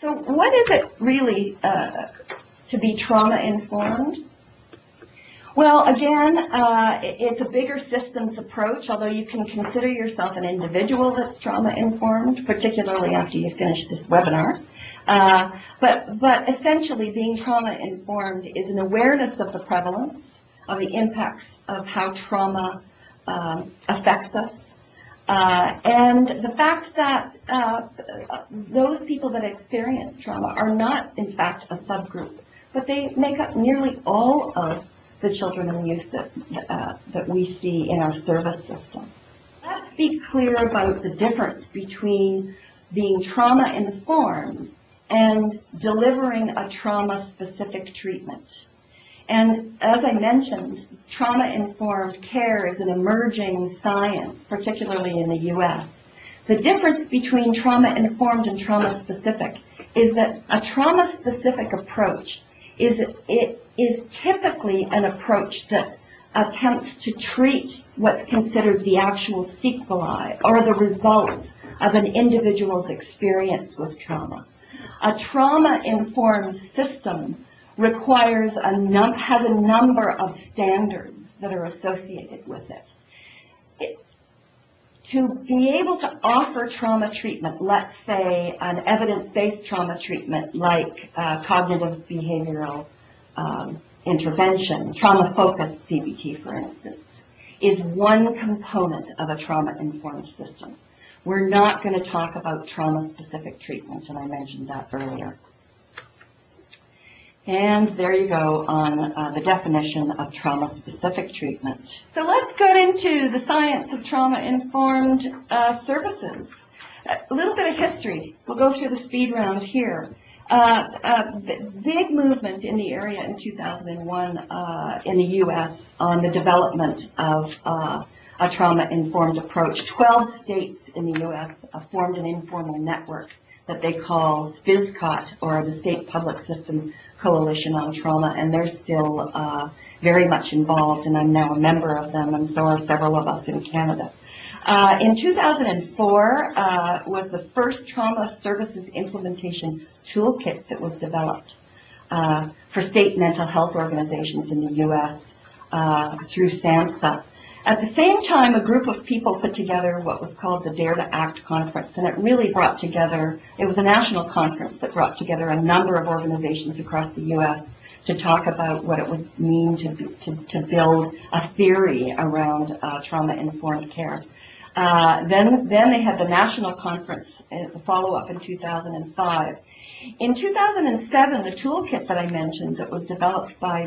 So what is it really to be trauma-informed? Well, again, it's a bigger systems approach, although you can consider yourself an individual that's trauma-informed, particularly after you finish this webinar. But essentially, being trauma-informed is an awareness of the prevalence, of the impacts of how trauma affects us, and the fact that those people that experience trauma are not, in fact, a subgroup, but they make up nearly all of the children and youth that we see in our service system. Let's be clear about the difference between being trauma-informed and delivering a trauma-specific treatment. And as I mentioned, trauma-informed care is an emerging science, particularly in the U.S. The difference between trauma-informed and trauma-specific is that a trauma-specific approach is typically an approach that attempts to treat what's considered the actual sequelae or the results of an individual's experience with trauma. A trauma-informed system requires has a number of standards that are associated with it. To be able to offer trauma treatment, let's say an evidence-based trauma treatment like cognitive behavioral intervention, trauma-focused CBT, for instance, is one component of a trauma-informed system. We're not going to talk about trauma-specific treatment, and I mentioned that earlier. And there you go on the definition of trauma-specific treatment. So let's get into the science of trauma-informed services. A little bit of history. We'll go through the speed round here. Big movement in the area in 2001 in the U.S. on the development of a trauma-informed approach. 12 states in the U.S. Formed an informal network that they call SPISCOT, or the State Public System Coalition on Trauma, and they're still very much involved, and I'm now a member of them, and so are several of us in Canada. In 2004 was the first trauma services implementation toolkit that was developed for state mental health organizations in the U.S. Through SAMHSA. At the same time, a group of people put together what was called the Dare to Act conference, and it really brought together, it was a national conference that brought together a number of organizations across the U.S. to talk about what it would mean to build a theory around trauma-informed care. Then they had the national conference, the follow-up in 2005. In 2007, the toolkit that I mentioned that was developed by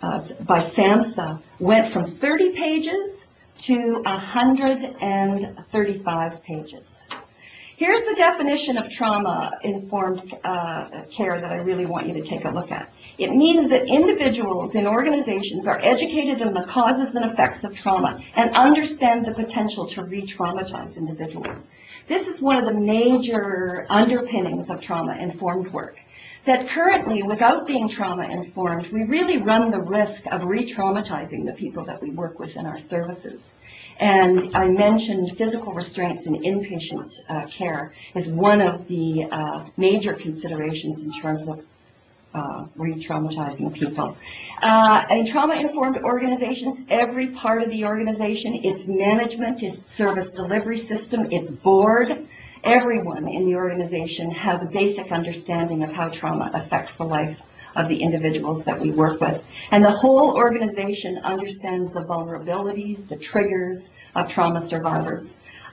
SAMHSA went from 30 pages to 135 pages. Here's the definition of trauma-informed care that I really want you to take a look at. It means that individuals in organizations are educated on the causes and effects of trauma and understand the potential to re-traumatize individuals. This is one of the major underpinnings of trauma-informed work. That currently, without being trauma-informed, we really run the risk of re-traumatizing the people that we work with in our services. And I mentioned physical restraints in inpatient care is one of the major considerations in terms of re-traumatizing people. In trauma-informed organizations, every part of the organization, its management, its service delivery system, its board, everyone in the organization has a basic understanding of how trauma affects the life of the individuals that we work with. And the whole organization understands the vulnerabilities, the triggers of trauma survivors,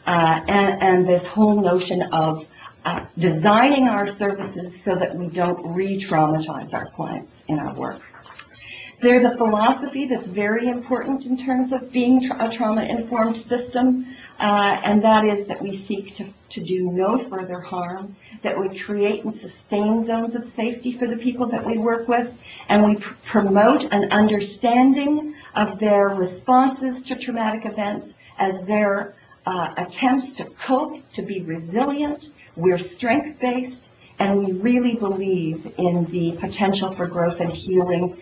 and this whole notion of designing our services so that we don't re-traumatize our clients in our work. There's a philosophy that's very important in terms of being a trauma-informed system, and that is that we seek to do no further harm, that we create and sustain zones of safety for the people that we work with, and we promote an understanding of their responses to traumatic events as their attempts to cope, to be resilient. We're strength-based, and we really believe in the potential for growth and healing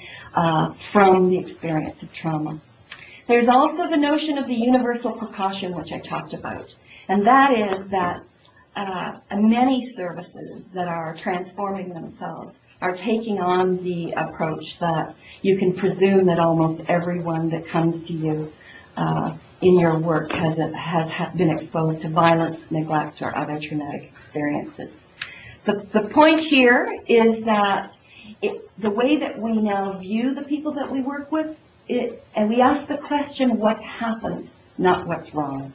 from the experience of trauma. There's also the notion of the universal precaution, which I talked about, and that is that many services that are transforming themselves are taking on the approach that you can presume that almost everyone that comes to you in your work has been exposed to violence, neglect, or other traumatic experiences. The point here is that the way that we now view the people that we work with, and we ask the question, what's happened, not what's wrong.